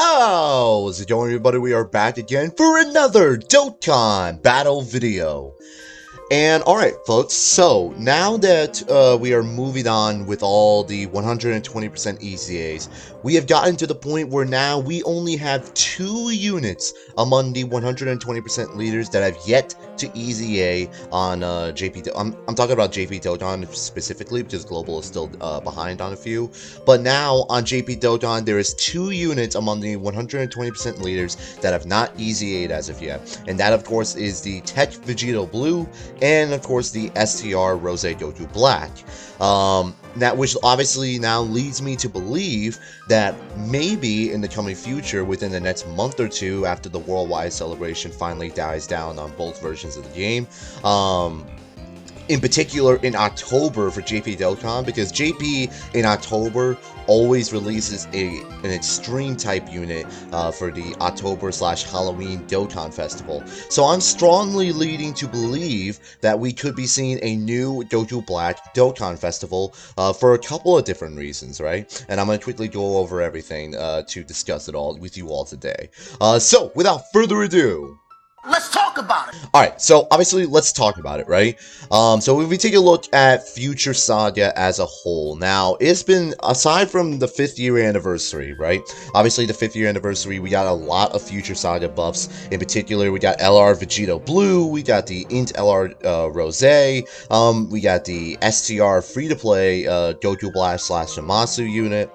How's it going, everybody? We are back again for another Dokkan battle video. And alright folks, so now that we are moving on with all the 120% EZA'S, we have gotten to the point where now we only have 2 units among the 120% leaders that have yet to EZA on JP. I'm talking about JP Dokkan specifically because Global is still behind on a few. But now on JP Dokkan, there is 2 units among the 120% leaders that have not EZA'd as of yet. And that, of course, is the Tech Vegito Blue and, of course, the STR Rose Goku Black. That which obviously now leads me to believe that maybe in the coming future, within the next month or two, after the worldwide celebration finally dies down on both versions of the game, in particular in October for JP Dokkan, because JP in October always releases an extreme type unit for the October/Halloween Dokkan Festival. So I'm strongly leading to believe that we could be seeing a new Goku Black Dokkan Festival for a couple of different reasons, right? And I'm going to quickly go over everything to discuss it all with you all today. So without further ado, let's talk about it! Alright, so obviously, let's talk about it, right? So if we take a look at Future Saga as a whole, now, it's been, aside from the 5th year anniversary, right? Obviously, the 5th year anniversary, we got a lot of Future Saga buffs. In particular, we got LR Vegito Blue, we got the Int LR Rose, we got the STR free-to-play Goku Black / Zamasu unit.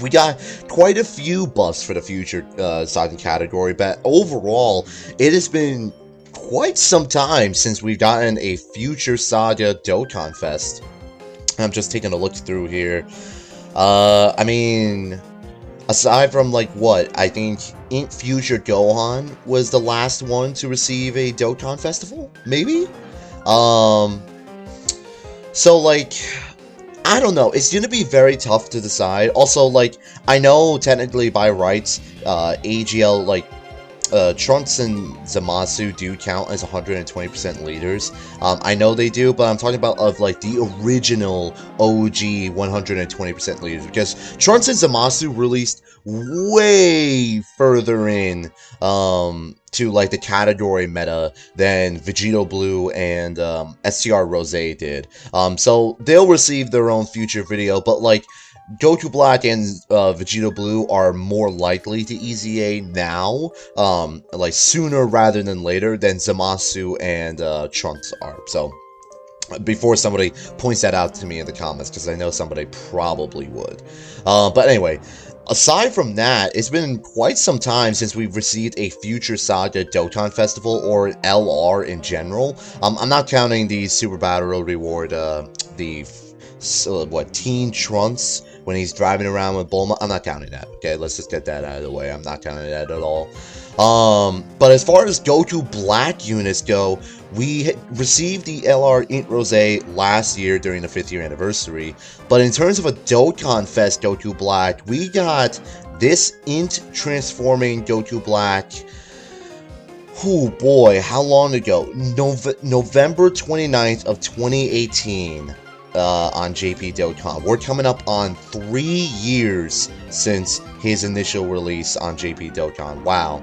We got quite a few buffs for the Future Saga category, but overall, it has been quite some time since we've gotten a Future Saga Dokkan Fest. I'm just taking a look through here. I mean, aside from, like, what? I think Int Future Gohan was the last one to receive a Dokkan Festival? Maybe? So, like, I don't know, it's going to be very tough to decide. Also, like, I know technically by rights, AGL, like, Trunks and Zamasu do count as 120% leaders. I know they do, but I'm talking about of, like, the original OG 120% leaders, because Trunks and Zamasu released way further in to, like, the category meta than Vegito Blue and STR Rose did. So they'll receive their own future video, but, like, Goku Black and Vegito Blue are more likely to EZA now, like, sooner rather than later than Zamasu and Trunks are. So, before somebody points that out to me in the comments, because I know somebody probably would. But anyway, aside from that, it's been quite some time since we've received a Future Saga Dokkan Festival, or LR in general. I'm not counting the Super Battle Reward, Teen Trunks, when he's driving around with Bulma. I'm not counting that, okay? Let's just get that out of the way. I'm not counting that at all. But as far as Goku Black units go, we received the LR Int Rose last year during the 5th year anniversary. But in terms of a Dokkan Fest Goku Black, we got this Int transforming Goku Black. Oh boy, how long ago? November 29th of 2018. On JP Dokkan. We're coming up on 3 years since his initial release on JP Dokkan. Wow.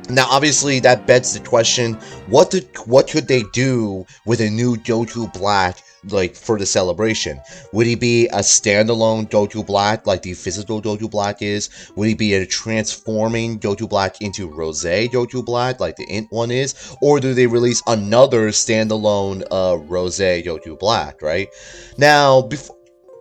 Now, obviously, that begs the question: what could they do with a new Goku Black, like, for the celebration? Would he be a standalone Goku Black, like the physical Goku Black is? Would he be a transforming Goku Black into Rose Goku Black, like the Int one is? Or do they release another standalone Rose Goku Black, right? Now,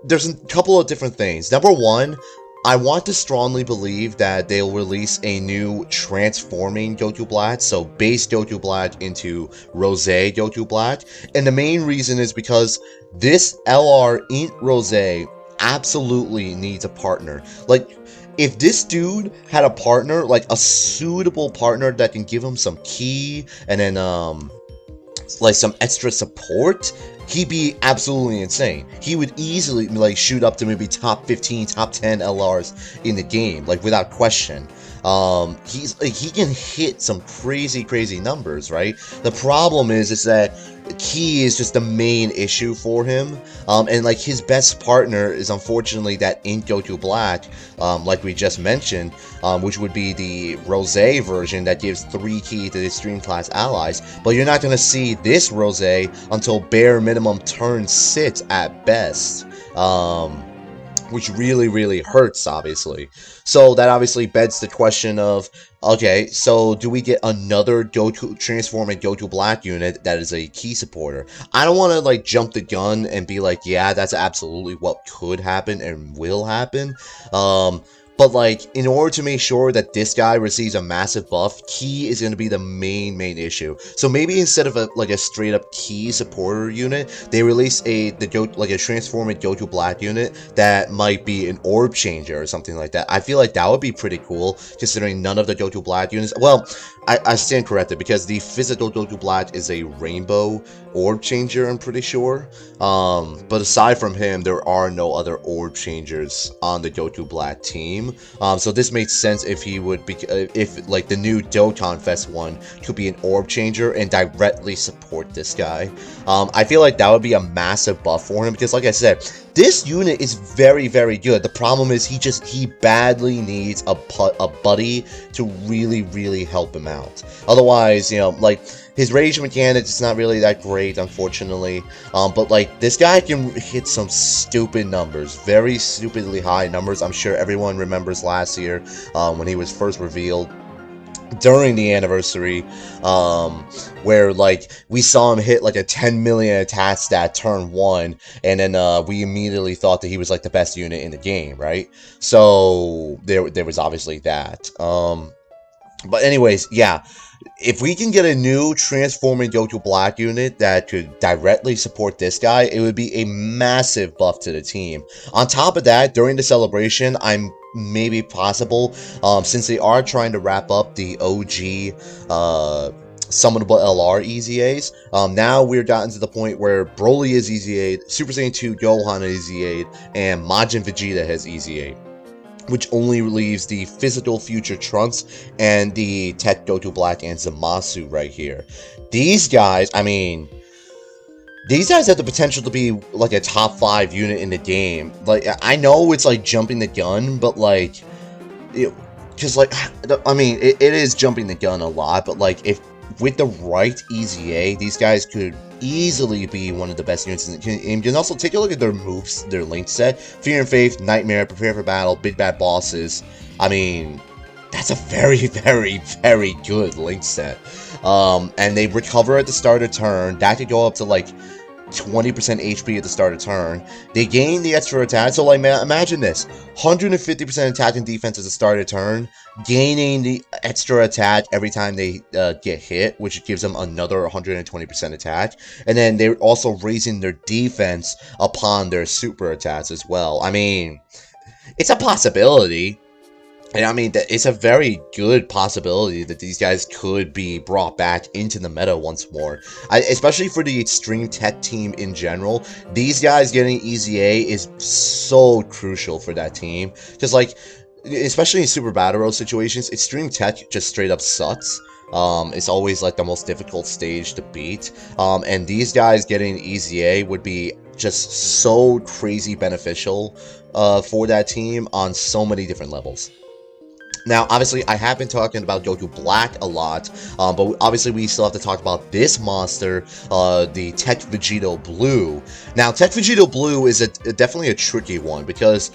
there's a couple of different things. Number one, I want to strongly believe that they'll release a new transforming Goku Black, so base Goku Black into Rose Goku Black, and the main reason is because this LR Int Rose absolutely needs a partner. Like, if this dude had a partner, like a suitable partner that can give him some ki, and then, like, some extra support, he'd be absolutely insane. He would easily, like, shoot up to maybe top 15, top 10 LRs in the game, like, without question. He can hit some crazy numbers, right? The problem is that Ki is just the main issue for him, and like his best partner is unfortunately that Ink Goku Black, like we just mentioned, which would be the Rose version that gives 3 Ki to the Extreme Class allies, but you're not going to see this Rose until bare minimum turn 6 at best, which really hurts, obviously. So that obviously begs the question of, okay, so do we get another Goku transforming Goku Black unit that is a Ki supporter? I don't want to like jump the gun and be like, yeah, that's absolutely what could happen and will happen. But like, in order to make sure that this guy receives a massive buff, Ki is going to be the main issue. So maybe instead of a straight up Ki supporter unit, they release a transforming Goku Black unit that might be an orb changer or something like that. I feel like that would be pretty cool, considering none of the Goku Black units. Well, I stand corrected, because the physical Goku Black is a rainbow orb changer, I'm pretty sure. But aside from him, there are no other orb changers on the Goku Black team. So this makes sense if he would be, if like the new Dokkan Fest one could be an orb changer and directly support this guy. I feel like that would be a massive buff for him, because like I said, this unit is very good. The problem is he badly needs a buddy to really help him out. Otherwise, you know, like, his rage mechanics is not really that great, unfortunately. But like, this guy can hit some stupid numbers, very stupidly high numbers. I'm sure everyone remembers last year when he was first revealed during the anniversary, where like we saw him hit like a 10 million attack stat turn 1, and then we immediately thought that he was like the best unit in the game, right? So there was obviously that. But anyways, yeah. If we can get a new transforming Goku Black unit that could directly support this guy, it would be a massive buff to the team. On top of that, during the celebration, I'm maybe possible, since they are trying to wrap up the OG summonable LR EZA'S, now we've gotten to the point where Broly is EZA'd, Super Saiyan 2 Gohan is EZA'd, and Majin Vegeta has EZA'd, which only leaves the physical future Trunks and the Tech Goku Black and Zamasu right here. These guys, I mean, these guys have the potential to be like a top 5 unit in the game. Like, I know it's like jumping the gun, but like, because like, I mean, it is jumping the gun a lot, but like, if with the right EZA, these guys could easily be one of the best units in the game. And you can also take a look at their moves, their link set. Fear and Faith, Nightmare, Prepare for Battle, Big Bad Bosses. I mean, that's a very good link set. And they recover at the start of turn. That could go up to like 20% HP at the start of turn. They gain the extra attack. So like, imagine this: 150% attack and defense at the start of turn, gaining the extra attack every time they get hit, which gives them another 120% attack. And then they're also raising their defense upon their super attacks as well. I mean, it's a possibility. And I mean, that it's a very good possibility that these guys could be brought back into the meta once more. Especially for the Extreme Tech team in general, these guys getting EZA is so crucial for that team. Just like, especially in Super Battle Road situations, Extreme Tech just straight up sucks. It's always like the most difficult stage to beat. And these guys getting EZA would be just so crazy beneficial for that team on so many different levels. Now, obviously, I have been talking about Goku Black a lot, but obviously we still have to talk about this monster, the Tech Vegito Blue. Now, Tech Vegito Blue is definitely a tricky one, because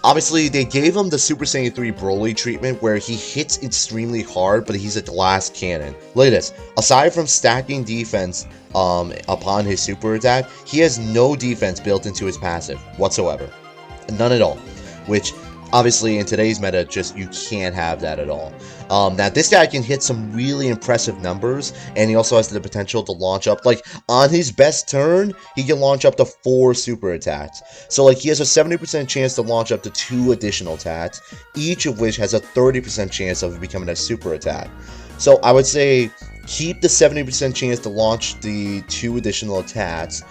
obviously they gave him the Super Saiyan 3 Broly treatment, where he hits extremely hard, but he's a glass cannon. Look at this. Aside from stacking defense upon his super attack, he has no defense built into his passive whatsoever. None at all. Which, obviously, in today's meta, just you can't have that at all. Now, this guy can hit some really impressive numbers, and he also has the potential to launch up, like, on his best turn, he can launch up to 4 super attacks. So, like, he has a 70% chance to launch up to 2 additional attacks, each of which has a 30% chance of becoming a super attack. So, I would say, keep the 70% chance to launch the 2 additional attacks,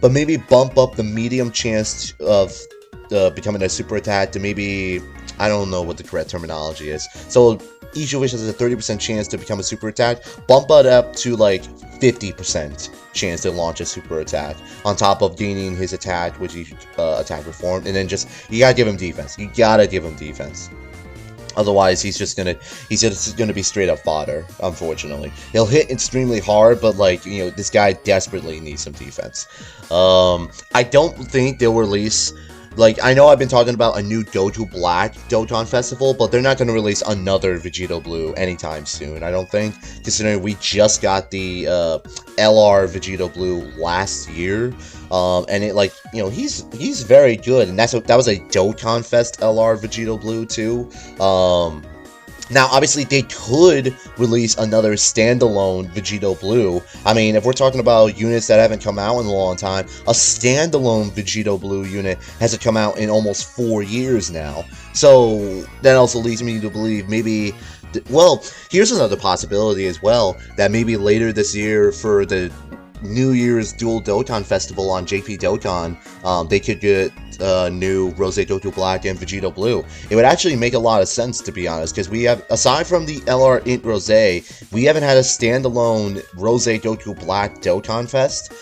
but maybe bump up the medium chance of becoming a super attack to maybe I don't know what the correct terminology is. So each wish has a 30% chance to become a super attack. Bump it up to like 50% chance to launch a super attack on top of gaining his attack with each attack performed. And then just, you gotta give him defense. You gotta give him defense. Otherwise, he's just gonna be straight up fodder, unfortunately. He'll hit extremely hard, but like, you know, this guy desperately needs some defense. I don't think they'll release, like, I know I've been talking about a new Goku Black Dokkan Festival, but they're not going to release another Vegito Blue anytime soon, I don't think, considering we just got the LR Vegito Blue last year, and it, like, you know, he's very good, and that was a Dokkan Fest LR Vegito Blue, too. Now, obviously, they could release another standalone Vegito Blue. I mean, if we're talking about units that haven't come out in a long time, a standalone Vegito Blue unit hasn't come out in almost 4 years now. So, that also leads me to believe maybe, well, here's another possibility as well, that maybe later this year for the New Year's Dual Dokkan Festival on JP Dokkan, they could get new Rose Goku Black and Vegito Blue. It would actually make a lot of sense, to be honest, because we have, aside from the LR Int Rose, we haven't had a standalone Rose Goku Black Dokkan Fest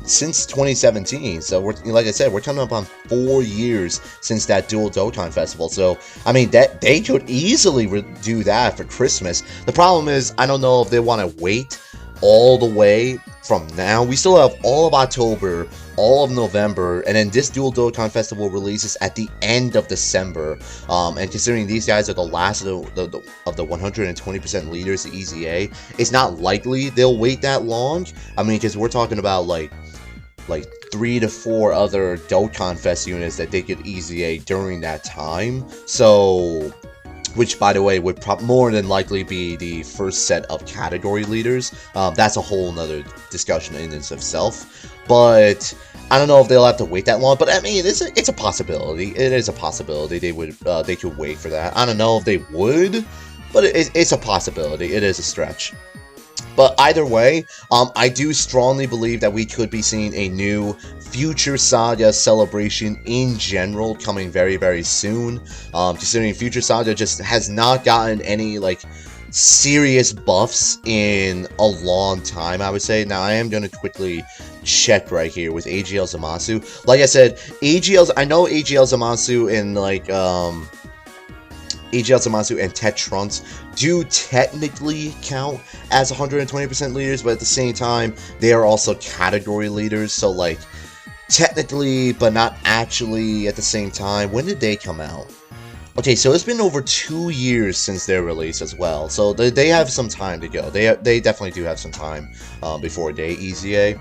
since 2017. So, like I said, we're coming up on 4 years since that Dual Dokkan Festival. So, I mean, that they could easily do that for Christmas. The problem is, I don't know if they want to wait all the way from now. We still have all of October, all of November, and then this Dual Dokkan Festival releases at the end of December. And considering these guys are the last of the 120% leaders, the EZA, it's not likely they'll wait that long. I mean, because we're talking about like 3 to 4 other Dokkan Fest units that they could EZA during that time. So, which, by the way, would more than likely be the first set of category leaders. That's a whole nother discussion in itself. But I don't know if they'll have to wait that long. But I mean, it's a possibility. It is a possibility they could wait for that. I don't know if they would, but it's a possibility. It is a stretch. But either way, I do strongly believe that we could be seeing a new Future Saga celebration in general coming very, very soon. Considering Future Saga just has not gotten any, like, serious buffs in a long time, I would say. Now, I am going to quickly check right here with AGL Zamasu. Like I said, I know AGL Zamasu and, like, AGL Zamasu and Tet Trunks do technically count as 120% leaders, but at the same time, they are also category leaders, so, like, technically, but not actually at the same time. When did they come out? Okay, so it's been over 2 years since their release as well, so they have some time to go. They definitely do have some time before they EZA,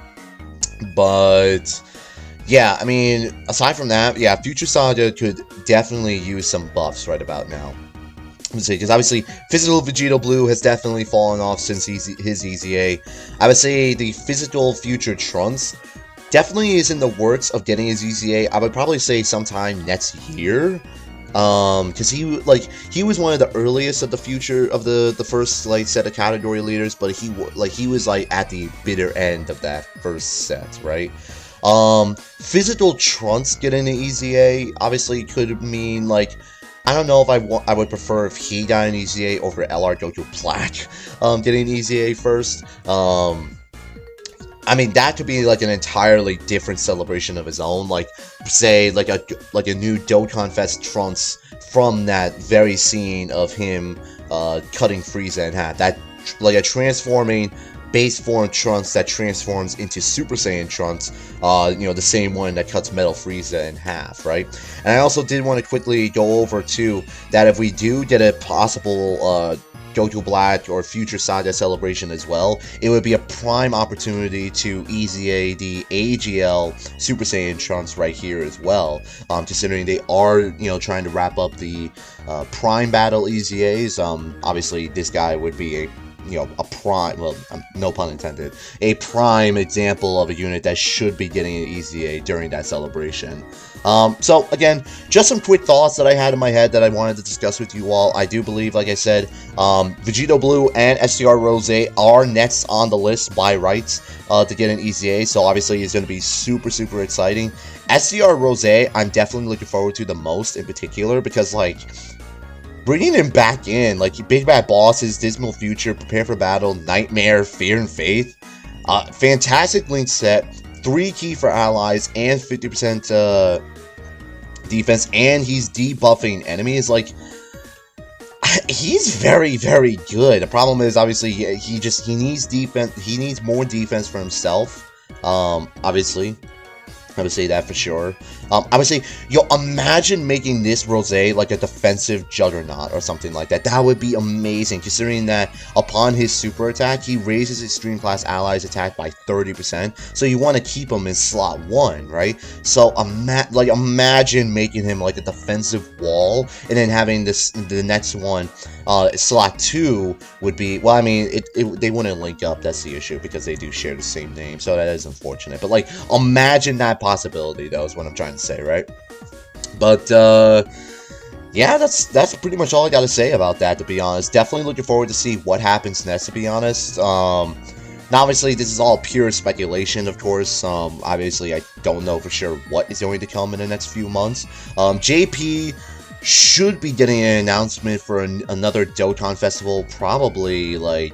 but yeah, I mean, aside from that, yeah, Future Saga could definitely use some buffs right about now. Let's see, because obviously, Physical Vegito Blue has definitely fallen off since his EZA. I would say the Physical Future Trunks definitely is in the works of getting his EZA. I would probably say sometime next year. Because he was one of the earliest of the future of the first, like, set of category leaders, but he was like at the bitter end of that first set, right? Physical Trunks getting an EZA obviously could mean, like, I don't know if I would prefer if he got an EZA over LR Goku Black getting an EZA first. I mean, that could be like an entirely different celebration of his own, like, say, like a new Dokkan Fest Trunks from that very scene of him cutting Frieza in half. That, like, a transforming base form Trunks that transforms into Super Saiyan Trunks, you know, the same one that cuts Metal Frieza in half, right? And I also did want to quickly go over, too, that if we do get a possible Goku Black or Future Saga celebration as well, it would be a prime opportunity to EZA the AGL Super Saiyan Trunks right here as well, considering they are, you know, trying to wrap up the Prime Battle EZAs. Obviously, this guy would be a a prime, well, no pun intended, a prime example of a unit that should be getting an EZA during that celebration. So again, just some quick thoughts that I had in my head that I wanted to discuss with you all. I do believe, like I said, Vegito Blue and STR Rose are next on the list by rights to get an EZA, so obviously it's going to be super, super exciting. STR Rose, I'm definitely looking forward to the most in particular, because, like, bringing him back in, like, Big Bad Bosses, Dismal Future, Prepare for Battle, Nightmare, Fear and Faith, fantastic link set, 3 key for allies, and 50% defense, and he's debuffing enemies. Like, he's very, very good. The problem is, obviously, he needs defense. He needs more defense for himself. Obviously, I would say that for sure. I would say, imagine making this Rose like a defensive juggernaut or something like that. That would be amazing, considering that upon his super attack, he raises extreme class allies attack by 30%. So you want to keep him in slot 1, right? So imagine making him like a defensive wall, and then having the next one, slot 2 would be, well, I mean, they wouldn't link up. That's the issue, because they do share the same name. So that is unfortunate. But, like, imagine that possibility, though, is what I'm trying to say, right? But yeah, that's pretty much all I got to say about that, to be honest. Definitely looking forward to see what happens next, to be honest. Now, obviously, this is all pure speculation, of course. Obviously, I don't know for sure what is going to come in the next few months. JP should be getting an announcement for another Dokkan festival, probably, like,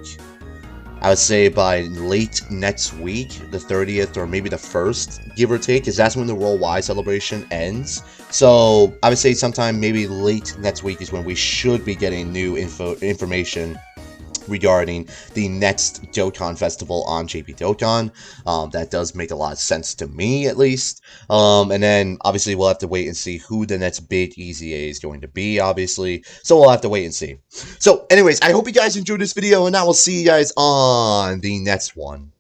I would say by late next week, the 30th or maybe the 1st, give or take, because that's when the worldwide celebration ends. So I would say sometime maybe late next week is when we should be getting new information regarding the next Dokkan festival on JP Dokkan. That does make a lot of sense to me, at least. And then obviously we'll have to wait and see who the next big EZA is going to be, obviously. So we'll have to wait and see. So anyways, I hope you guys enjoyed this video, and I will see you guys on the next one.